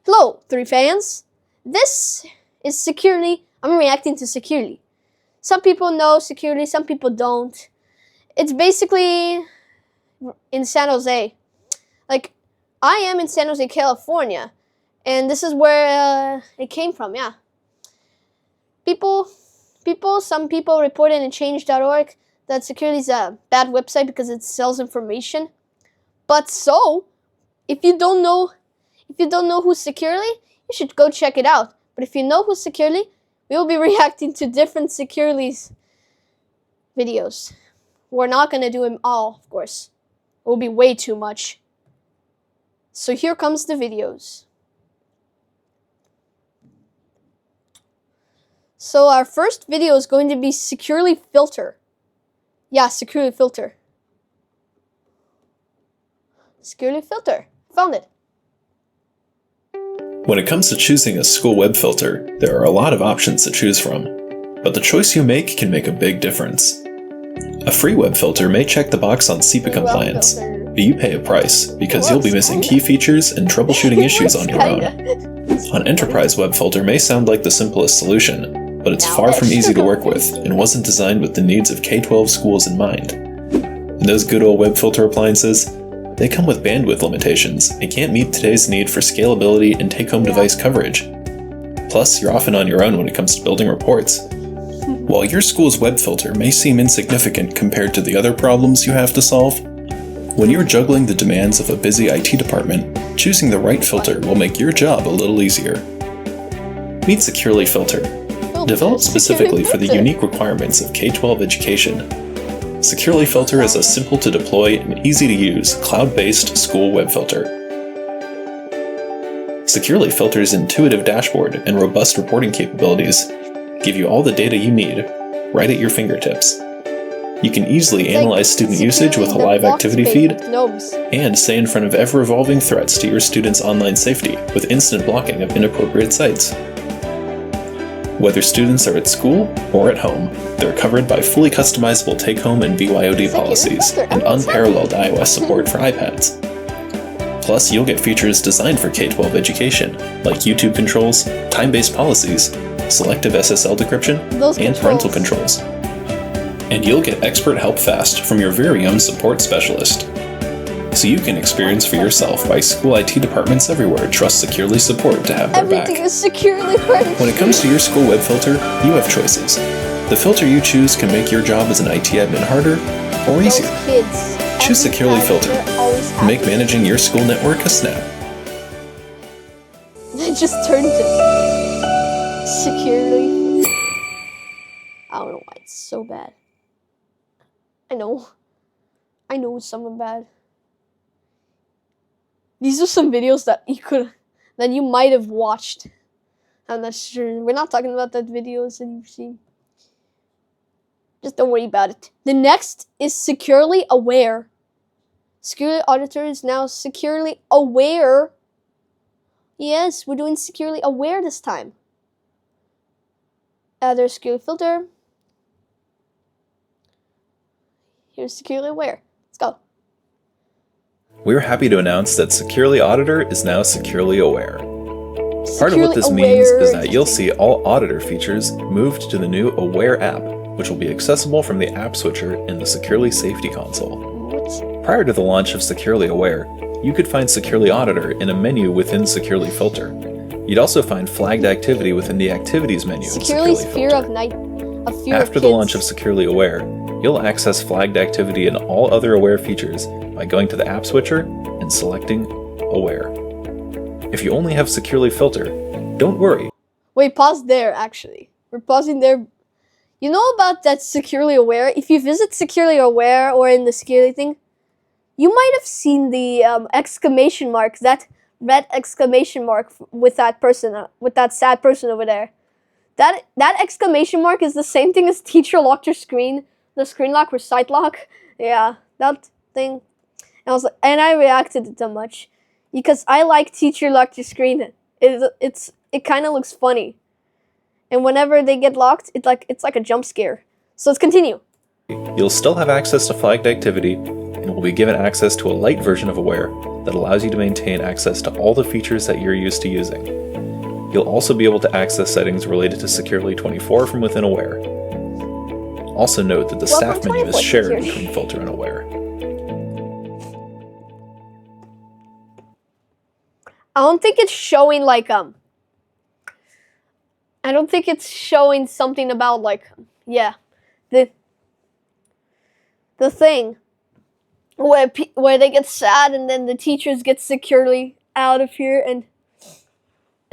Hello, 3 fans. This is Securely. I'm reacting to Securely. Some people know Securely, some people don't. It's basically in San Jose. Like, I am in San Jose, California, and this is where it came from, yeah. Some people reported in change.org that Securely is a bad website because it sells information. But so, if you don't know who's Securely, you should go check it out. But if you know who's Securely, we will be reacting to different Securely's videos. We're not going to do them all, of course. It will be way too much. So here comes the videos. So our first video is going to be Securely Filter. Yeah, Securely Filter. Securely Filter. Found it. When it comes to choosing a school web filter, there are a lot of options to choose from, but the choice you make can make a big difference. A free web filter may check the box on SEPA compliance, but you pay a price because you'll be missing key features and troubleshooting issues on your own. An enterprise web filter may sound like the simplest solution, but it's far from easy to work with and wasn't designed with the needs of K-12 schools in mind. And those good old web filter appliances, they come with bandwidth limitations and can't meet today's need for scalability and take-home device coverage. Plus, you're often on your own when it comes to building reports. While your school's web filter may seem insignificant compared to the other problems you have to solve, when you're juggling the demands of a busy IT department, choosing the right filter will make your job a little easier. Meet Securely Filter. Developed specifically for the unique requirements of K-12 education, Securely Filter is a simple-to-deploy and easy-to-use, cloud-based school web filter. Securely Filter's intuitive dashboard and robust reporting capabilities give you all the data you need, right at your fingertips. You can easily analyze student usage with a live activity feed, and stay in front of ever-evolving threats to your students' online safety with instant blocking of inappropriate sites. Whether students are at school or at home, they're covered by fully customizable take-home and BYOD policies and unparalleled iOS support for iPads. Plus, you'll get features designed for K-12 education, like YouTube controls, time-based policies, selective SSL decryption, and parental controls. And you'll get expert help fast from your very own support specialist. So you can experience for yourself why school IT departments everywhere trust Securely support to have their back. Everything is securely furnished. When it comes to your school web filter, you have choices. The filter you choose can make your job as an IT admin harder or easier. Choose Securely Filter. Make managing your school network a snap. It just turned to Securely. I don't know why it's so bad. I know it's something bad. These are some videos that you might have watched. I'm not sure. We're not talking about that videos that you've seen. Just don't worry about it. The next is Securely Aware. Securely Auditor is now Securely Aware. Yes, we're doing Securely Aware this time. There's Securely Filter. Here's Securely Aware. Let's go. We're happy to announce that Securely Auditor is now Securely Aware. Part of what this means is that you'll see all Auditor features moved to the new Aware app, which will be accessible from the app switcher in the Securely Safety Console. Prior to the launch of Securely Aware, you could find Securely Auditor in a menu within Securely Filter. You'd also find flagged activity within the Activities menu in Securely Filter. After the launch of Securely Aware, you'll access flagged activity and all other Aware features by going to the app switcher and selecting Aware. If you only have Securely Filter, don't worry. Wait, pause there, actually. We're pausing there. You know about that Securely Aware? If you visit Securely Aware or in the Securely thing, you might have seen the exclamation mark, that red exclamation mark with that person, with that sad person over there. That exclamation mark is the same thing as teacher locked your screen, the screen lock or site lock. Yeah, that thing. And I reacted to it so much because I like teacher locked your screen. It kind of looks funny, and whenever they get locked, it's like a jump scare. So let's continue. You'll still have access to flagged activity, and will be given access to a light version of Aware, that allows you to maintain access to all the features that you're used to using. You'll also be able to access settings related to Securely 24 from within Aware. Also note that the staff menu is shared between Filter and Aware. I don't think it's showing like I don't think it's showing something about like the thing where they get sad and then the teachers get securely out of here and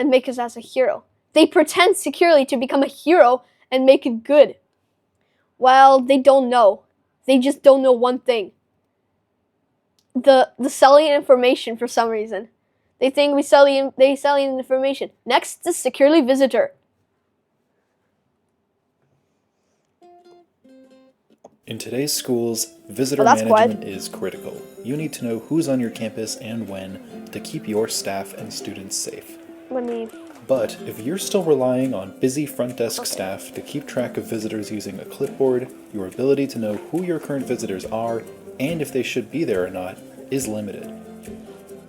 make us as a hero. They pretend securely to become a hero and make it good. Well, they don't know. They just don't know one thing. The selling information for some reason. They think they selling information. Next is Securely Visitor. In today's schools, visitor management is critical. You need to know who's on your campus and when to keep your staff and students safe. But if you're still relying on busy front desk staff to keep track of visitors using a clipboard, your ability to know who your current visitors are and if they should be there or not is limited.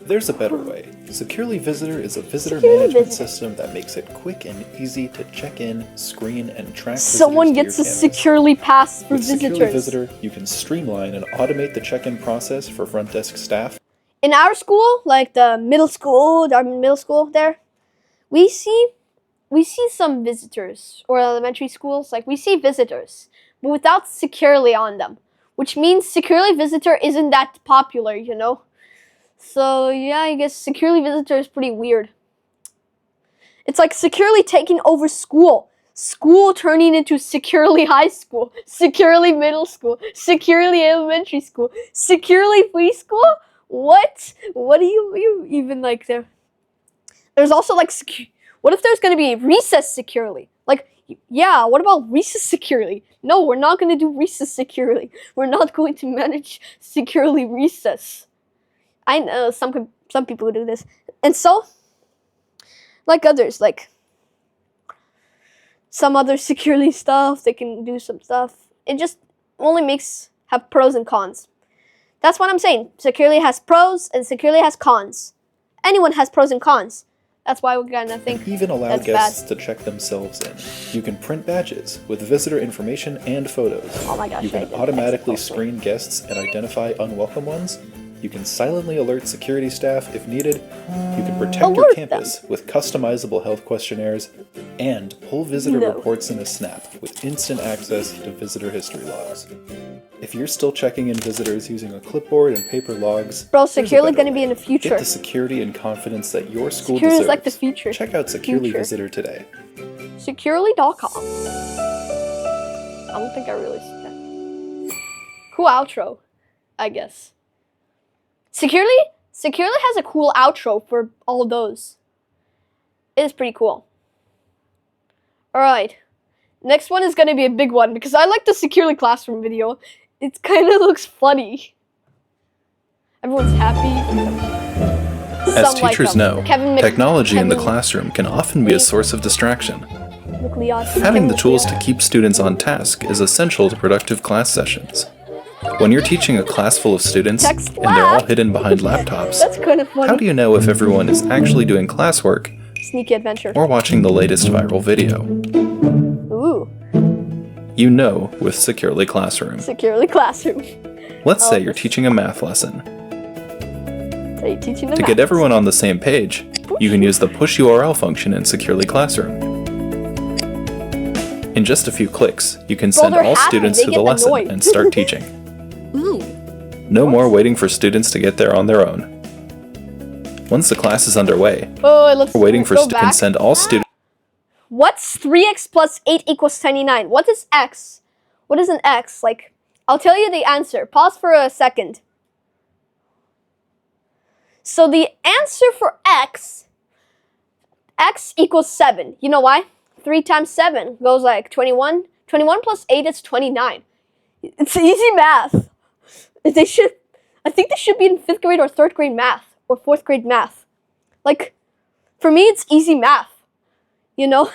There's a better way. Securely Visitor is a visitor management system that makes it quick and easy to check in, screen, and track Someone gets a securely pass for visitors. With Securely Visitor, you can streamline and automate the check-in process for front desk staff. In our school, like the middle school there, we see some visitors, or elementary schools, like we see visitors, but without securely on them, which means Securely Visitor isn't that popular, you know? So yeah, I guess Securely Visitor is pretty weird. It's like securely taking over school. School turning into Securely High School, Securely Middle School, Securely Elementary School, Securely Preschool? What? What do you even like there? There's also like, what if there's going to be recess securely? Like, yeah, what about recess securely? No, we're not going to do recess securely. We're not going to manage securely recess. I know some people who do this. And so, like others, like some other securely stuff, they can do some stuff. It just only have pros and cons. That's what I'm saying. Securely has pros and securely has cons. Anyone has pros and cons. That's why we're gonna think even allow guests to check themselves in. You can print badges with visitor information and photos. Oh my gosh, you can automatically screen guests and identify unwelcome ones. You can silently alert security staff if needed. You can protect your campus with customizable health questionnaires and pull visitor reports in a snap with instant access to visitor history logs. If you're still checking in visitors using a clipboard and paper logs, bro, securely gonna be in the future. Get the security and confidence that your school securely deserves. Is like the future. Check out Securely Visitor today. Securely.com. I don't think I really see that. Cool outro, I guess. Securely has a cool outro for all those. It is pretty cool. Alright. Next one is gonna be a big one because I like the Securely Classroom video. It kind of looks funny. Everyone's happy. As teachers know, technology in the classroom can often be a source of distraction. Having the tools to keep students on task is essential to productive class sessions. When you're teaching a class full of students and they're all hidden behind laptops, that's kind of funny. How do you know if everyone is actually doing classwork Sneaky adventure. or watching the latest viral video? Ooh. You know with Securely Classroom. Securely Classroom. Let's say you're teaching a math lesson. So you're teaching the To get everyone on the same page, you can use the push URL function in Securely Classroom. In just a few clicks, you can send all students to the lesson and start teaching. No more waiting for students to get there on their own. Once the class is underway, we're waiting for students to send all students. What's 3x plus 8 equals 29? What is x? What is an x? Like, I'll tell you the answer. Pause for a second. So the answer for x equals 7. You know why? 3 times 7 goes like 21. 21 plus 8 is 29. It's easy math. I think they should be in 5th grade or 3rd grade math or 4th grade math. Like, for me, it's easy math. You know?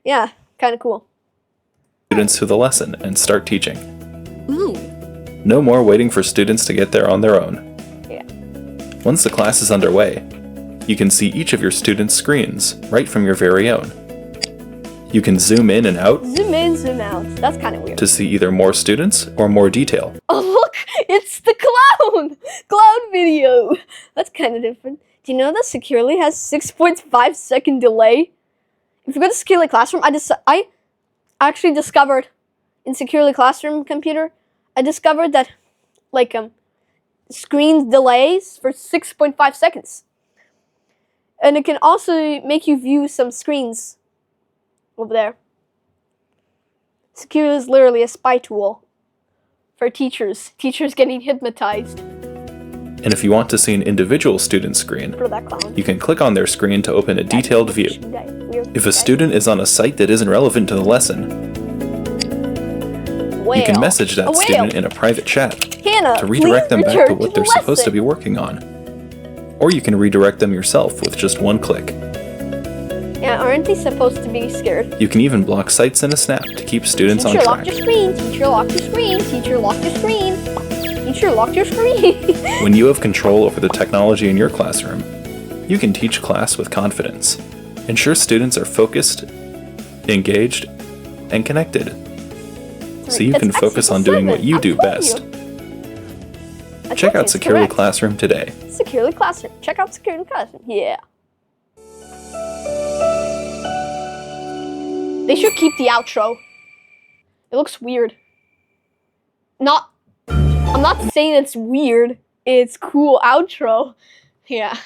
Yeah, kind of cool. Students to the lesson and start teaching. No more waiting for students to get there on their own. Yeah. Once the class is underway, you can see each of your students' screens right from your very own. You can zoom in and out. Zoom in, zoom out. That's kind of weird. To see either more students or more detail. Oh look, it's the clown! Clown video! That's kind of different. Do you know that Securely has 6.5 second delay? If you go to Securely Classroom, I actually discovered in Securely Classroom computer, I discovered that screen delays for 6.5 seconds. And it can also make you view some screens over there. Securely is literally a spy tool for teachers. Teachers getting hypnotized. And if you want to see an individual student's screen, you can click on their screen to open a detailed view. If a student is on a site that isn't relevant to the lesson, you can message that student in a private chat to redirect them back to what they're supposed to be working on. Or you can redirect them yourself with just one click. Yeah, aren't they supposed to be scared? You can even block sites in a snap to keep students on track. Teacher, lock your screen. Teacher, lock your screen. Teacher, lock your screen. Teacher, lock your screen. When you have control over the technology in your classroom, you can teach class with confidence. Ensure students are focused, engaged, and connected. So you can focus on doing what you do best. Check out Securely Classroom today. Securely Classroom. Check out Securely Classroom. Yeah. They should keep the outro. It looks weird. I'm not saying it's weird. It's cool outro. Yeah.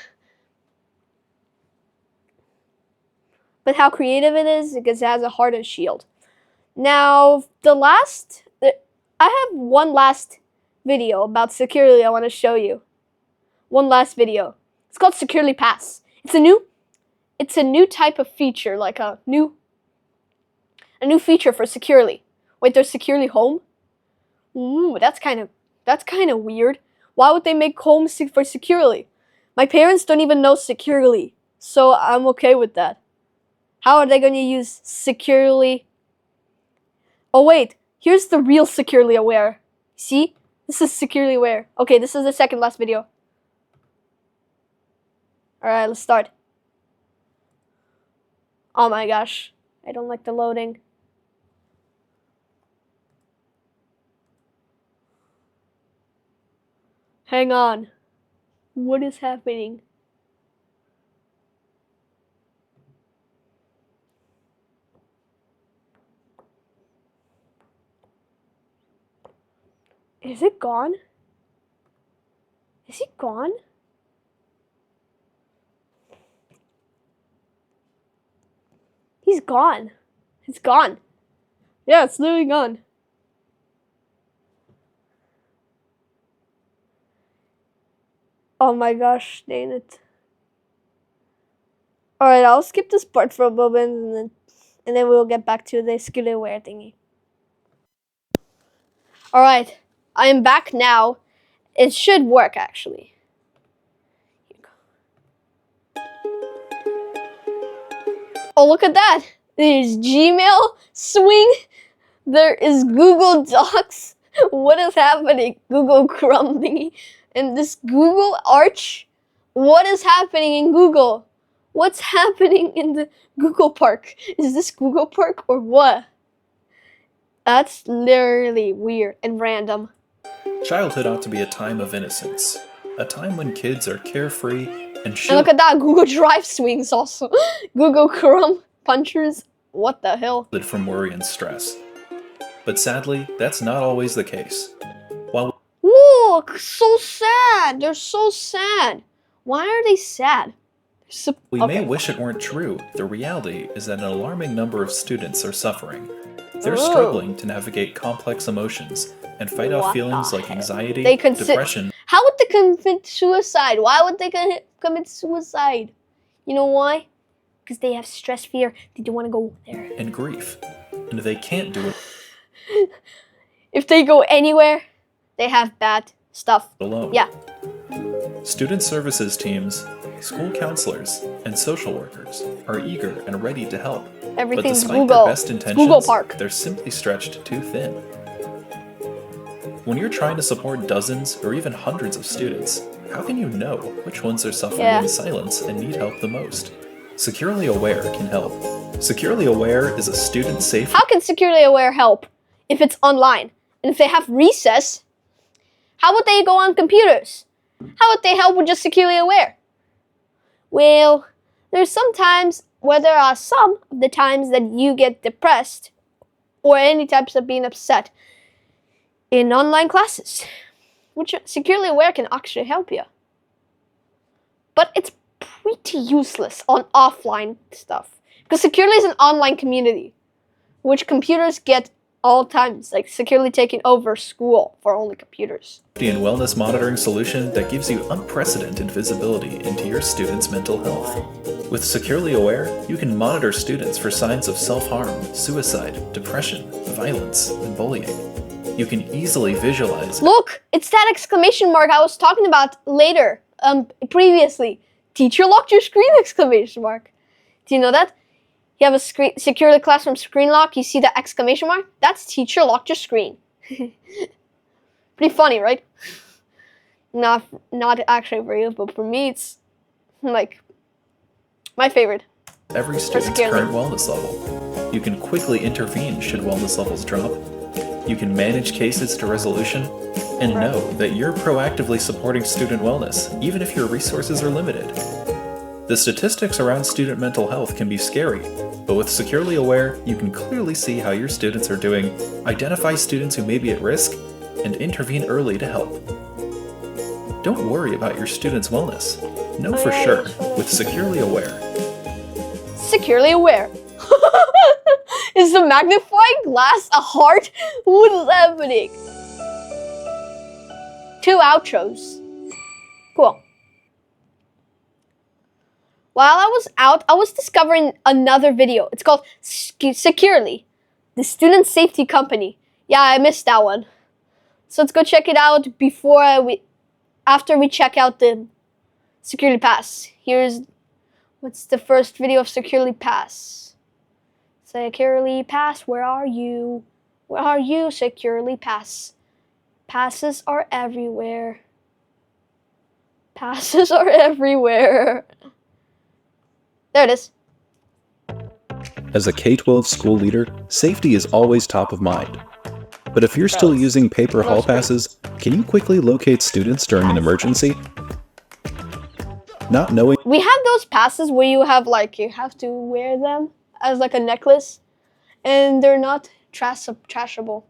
But how creative it is because it has a heart and shield. Now, I have one last video about Securely I want to show you. One last video. It's called Securely Pass. It's a new type of feature, like a new feature for Securely. Wait, there's Securely Home? Ooh, that's kind of weird. Why would they make home for Securely? My parents don't even know Securely, so I'm okay with that. How are they going to use Securely? Oh wait, here's the real Securely Aware. See? This is Securely Aware. Okay, this is the second last video. Alright, let's start. Oh my gosh, I don't like the loading. Hang on. What is happening? Is it gone? Is it gone? He's gone. It's gone. Yeah, it's literally gone. Oh my gosh, dang it. Alright, I'll skip this part for a moment and then we'll get back to the Securely Aware thingy. Alright, I am back now. It should work actually. Oh, look at that. There's Gmail, Swing. There is Google Docs. What is happening? Google Chrome thingy. And this Google Arch. What is happening in Google? What's happening in the Google Park? Is this Google Park or what? That's literally weird and random. Childhood ought to be a time of innocence. A time when kids are carefree and should... And look at that, Google Drive swings also. Google Chrome punchers. What the hell? ...from worry and stress. But sadly, that's not always the case. While... Look, so sad. They're so sad. Why are they sad? We may wish it weren't true. The reality is that an alarming number of students are suffering. They're struggling to navigate complex emotions and fight off feelings like anxiety, depression. How would they commit suicide? Why would they commit suicide? You know why? Because they have stress, fear. They don't want to go there. And grief. And they can't do it if they go anywhere, they have bad stuff. Alone. Yeah. Student services teams, school counselors, and social workers are eager and ready to help. Everything's but despite Google. their best intentions, Google Park. They're simply stretched too thin. When you're trying to support dozens or even hundreds of students, how can you know which ones are suffering in silence and need help the most? Securely Aware can help. Securely Aware is a student safe... How can Securely Aware help if it's online? And if they have recess, how would they go on computers? How would they help with just Securely Aware? Well, there's sometimes where there are some of the times that you get depressed or any types of being upset in online classes, which Securely Aware can actually help you. But it's pretty useless on offline stuff because Securely is an online community, which computers get all times, like securely taking over school for only computers. And wellness monitoring solution that gives you unprecedented visibility into your students' mental health. With Securely Aware, you can monitor students for signs of self-harm, suicide, depression, violence, and bullying. You can easily visualize... Look! It's that exclamation mark I was talking about later, previously. Teacher locked your screen, exclamation mark. Do you know that? You have a securely classroom screen lock, you see the exclamation mark? That's teacher locked your screen. Pretty funny, right? Not actually real, but for me it's like my favorite. Every student's current wellness level. You can quickly intervene should wellness levels drop. You can manage cases to resolution and know that you're proactively supporting student wellness, even if your resources are limited. The statistics around student mental health can be scary, but with Securely Aware, you can clearly see how your students are doing, identify students who may be at risk, and intervene early to help. Don't worry about your students' wellness. Know for sure with Securely Aware. Securely Aware. Is the magnifying glass a heart? What's happening? 2 outros. Cool. While I was out, I was discovering another video. It's called Securely, the Student Safety Company. Yeah, I missed that one. So let's go check it out after we check out the Securely Pass. What's the first video of Securely Pass? Securely Pass, where are you? Where are you, Securely Pass? Passes are everywhere. Passes are everywhere. There it is. As a K-12 school leader, safety is always top of mind. But if you're still using paper hall passes, can you quickly locate students during an emergency? Not knowing... We have those passes where you have to wear them as like a necklace, and they're not trashable.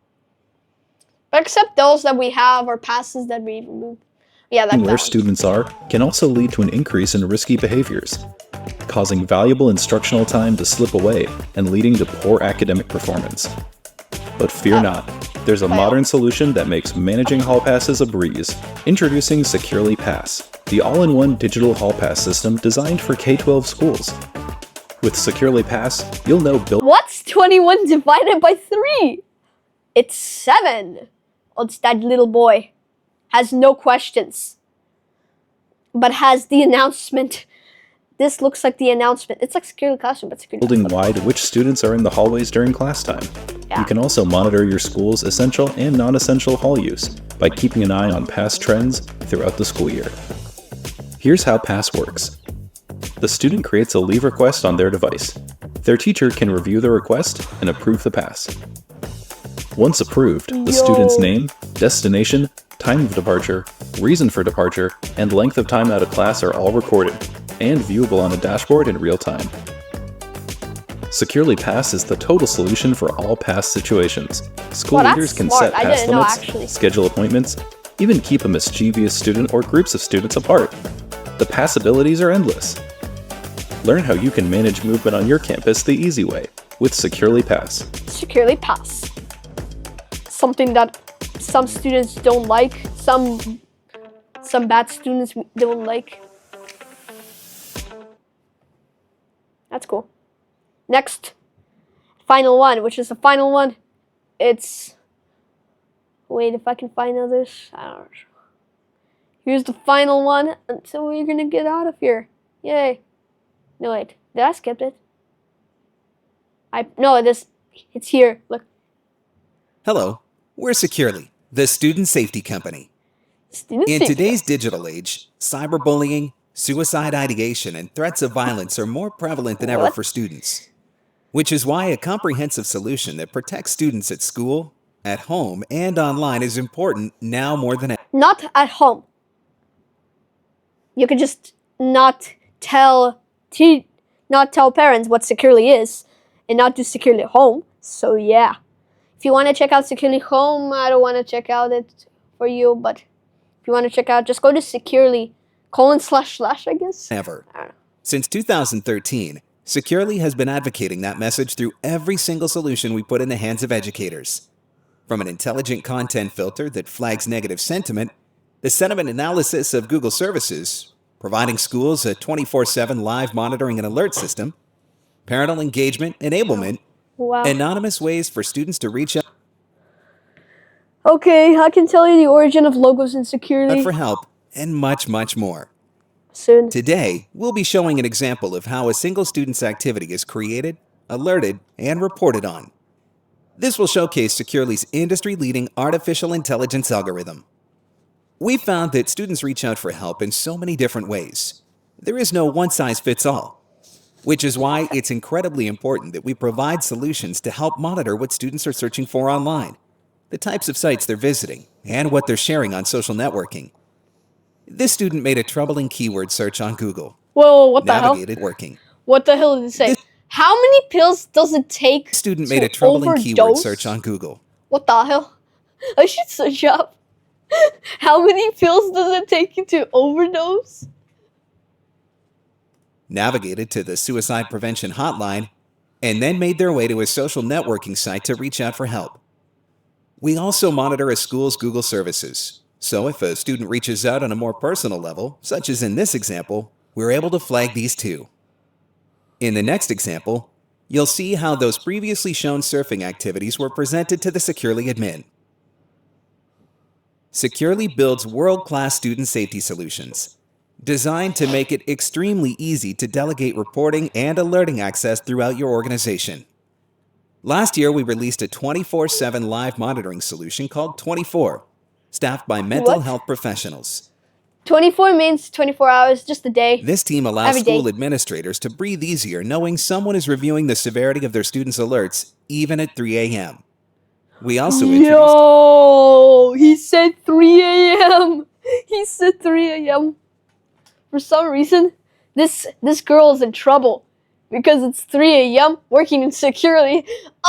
But except those that we have are passes that we remove. Yeah, like where students are can also lead to an increase in risky behaviors, causing valuable instructional time to slip away and leading to poor academic performance. But fear not, there's a modern solution that makes managing hall passes a breeze. Introducing Securely Pass, the all-in-one digital hall pass system designed for K-12 schools. With Securely Pass, you'll know What's 21 divided by 3? It's 7. Oh, it's that little boy. Has no questions. But has the announcement. This looks like the announcement. It's like Securely Classroom, but Securely building wide which students are in the hallways during class time. You can also monitor your school's essential and non-essential hall use by keeping an eye on past trends throughout the school year. Here's how Pass works. The student creates a leave request on their device. Their teacher can review the request and approve the pass. Once approved, the student's name, destination, time of departure, reason for departure, and length of time out of class are all recorded and viewable on a dashboard in real time. Securely Pass is the total solution for all pass situations. School leaders can set pass limits, schedule appointments, even keep a mischievous student or groups of students apart. The possibilities are endless. Learn how you can manage movement on your campus the easy way with Securely Pass. Securely Pass. Something that some students don't like, some bad students don't like. That's cool. Next, final one, which is the final one. It's... Wait, if I can find others. I don't know. Here's the final one until we're gonna get out of here. Yay. No, wait. Did I skip it? No, it's here. Look. Hello. We're Securely, the Student Safety Company. Student In safety today's test. digital age, cyberbullying, suicide ideation, and threats of violence are more prevalent than ever What? for students, which is why a comprehensive solution that protects students at school, at home, and online is important now more than ever. Not at home. You could just not tell parents what securely is, and not do securely at home. So yeah, if you want to check out securely home, I don't want to check out it for you, but if you want to check out, just go to securely : I guess. Ever. Since 2013, Securely has been advocating that message through every single solution we put in the hands of educators. From an intelligent content filter that flags negative sentiment, the sentiment analysis of Google services, providing schools a 24/7 live monitoring and alert system, parental engagement, enablement, Wow. anonymous ways for students to reach out Okay, I can tell you the origin of logos in securely for help, and much, much more. soon. Today, we'll be showing an example of how a single student's activity is created, alerted, and reported on. This will showcase Securely's industry-leading artificial intelligence algorithm. We found that students reach out for help in so many different ways. There is no one-size-fits-all, which is why it's incredibly important that we provide solutions to help monitor what students are searching for online, the types of sites they're visiting, and what they're sharing on social networking. This student made a troubling keyword search on Google. Whoa, what the hell? Navigated working. What the hell did it say? How many pills does it take Student to made a troubling keyword overdose? search on Google. What the hell? I should search up. How many pills does it take you to overdose? Navigated to the suicide prevention hotline, and then made their way to a social networking site to reach out for help. We also monitor a school's Google services. So if a student reaches out on a more personal level, such as in this example, we're able to flag these too. In the next example, you'll see how those previously shown surfing activities were presented to the Securely admin. Securely builds world-class student safety solutions, designed to make it extremely easy to delegate reporting and alerting access throughout your organization. Last year, we released a 24/7 live monitoring solution called 24, staffed by mental What? health professionals. 24 means 24 hours, just a day. This team allows Every day. school administrators to breathe easier knowing someone is reviewing the severity of their students' alerts, even at 3 a.m. We also introduced Yo, he said 3 a.m. He said 3 a.m. For some reason, this girl is in trouble because it's 3 a.m. working in security.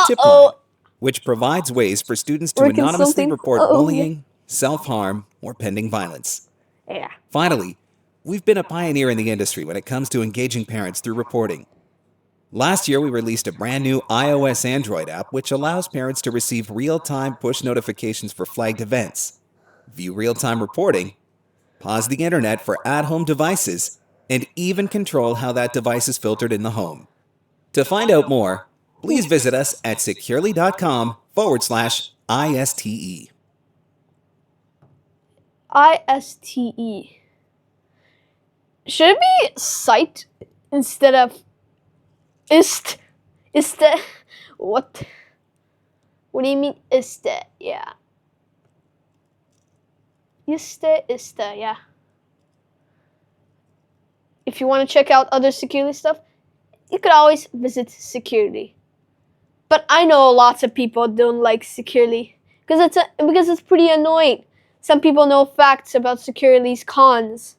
Tip Uh-oh. Line, which provides ways for students to Working anonymously something? report Uh-oh, bullying, self-harm, or pending violence. Yeah. Finally, we've been a pioneer in the industry when it comes to engaging parents through reporting. Last year, we released a brand new iOS Android app which allows parents to receive real-time push notifications for flagged events, view real-time reporting, pause the internet for at-home devices, and even control how that device is filtered in the home. To find out more, please visit us at securely.com/ISTE. ISTE. Should it be site instead of ist? Iste? What? What do you mean iste? Yeah. Iste, yeah. If you want to check out other security stuff, you could always visit security. But I know lots of people don't like security because it's pretty annoying. Some people know facts about security's cons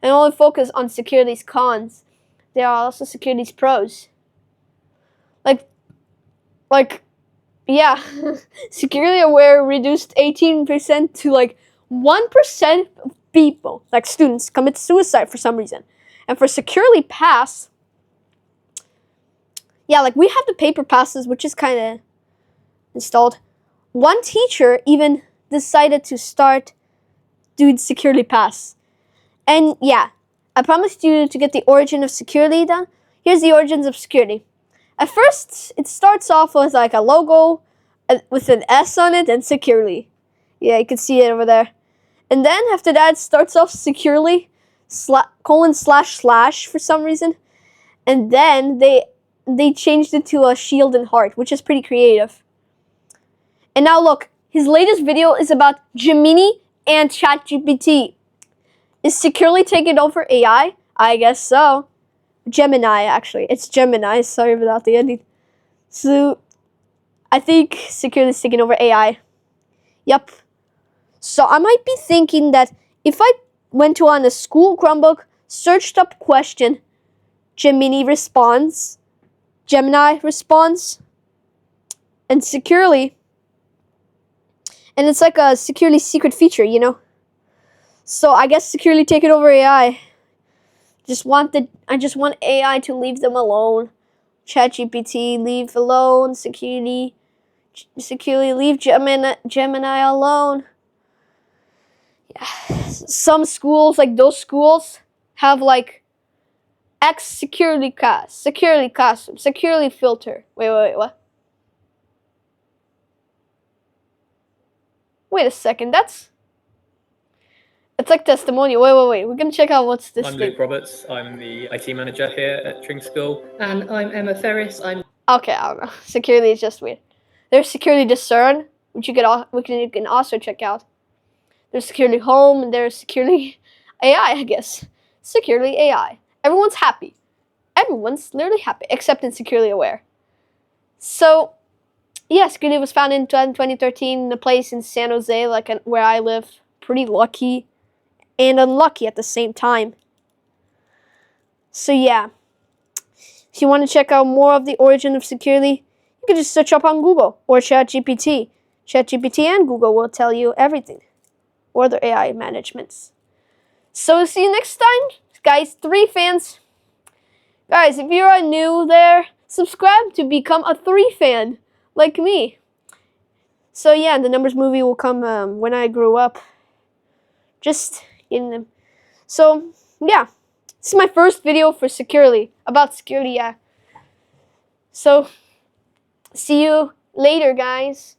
and only focus on security's cons. There are also security's pros. Yeah, security aware reduced 18% to 1% of people, like students, commit suicide for some reason. And for securely pass, yeah, we have the paper passes, which is kind of installed. One teacher even decided to start doing securely pass. And yeah, I promised you to get the origin of security done. Here's the origins of security. At first, it starts off with a logo with an S on it and securely. Yeah, you can see it over there. And then after that, it starts off securely // for some reason. And then they changed it to a shield and heart, which is pretty creative. And now look, his latest video is about Gemini and ChatGPT. Is securely taking over AI? I guess so. Gemini, actually. It's Gemini. Sorry about the ending. So, I think securely is taking over AI. Yep. So, I might be thinking that if I went to on a school Chromebook, searched up question, Gemini responds, and securely, and it's like a securely secret feature, you know? So I guess securely taking over AI. I just want AI to leave them alone. ChatGPT, leave alone. Securely leave Gemini alone. Yeah. Some schools, like those schools, have like X securely class, securely classroom, securely filter. Wait, what? Wait a second, it's like testimonial. Wait. We're gonna check out what's this I'm thing. Luke Roberts. I'm the IT manager here at Tring School. And I'm Emma Ferris. Okay, I don't know. Securely is just weird. There's securely discern, which you can also check out. There's securely home, and there's securely AI, I guess. Securely AI. Everyone's happy. Everyone's literally happy, except in securely aware. So, yeah, securely was founded in 2013 in a place in San Jose, where I live. Pretty lucky and unlucky at the same time. So yeah, if you want to check out more of the origin of securely, you can just search up on Google or ChatGPT. ChatGPT and Google will tell you everything, or their AI managements. So see you next time, guys. 3 fans. Guys, if you are new there, subscribe to become a 3 fan like me. So yeah, the Numbers movie will come when I grew up. Just getting them. So yeah, this is my first video for securely, about security. Yeah. So see you later, guys.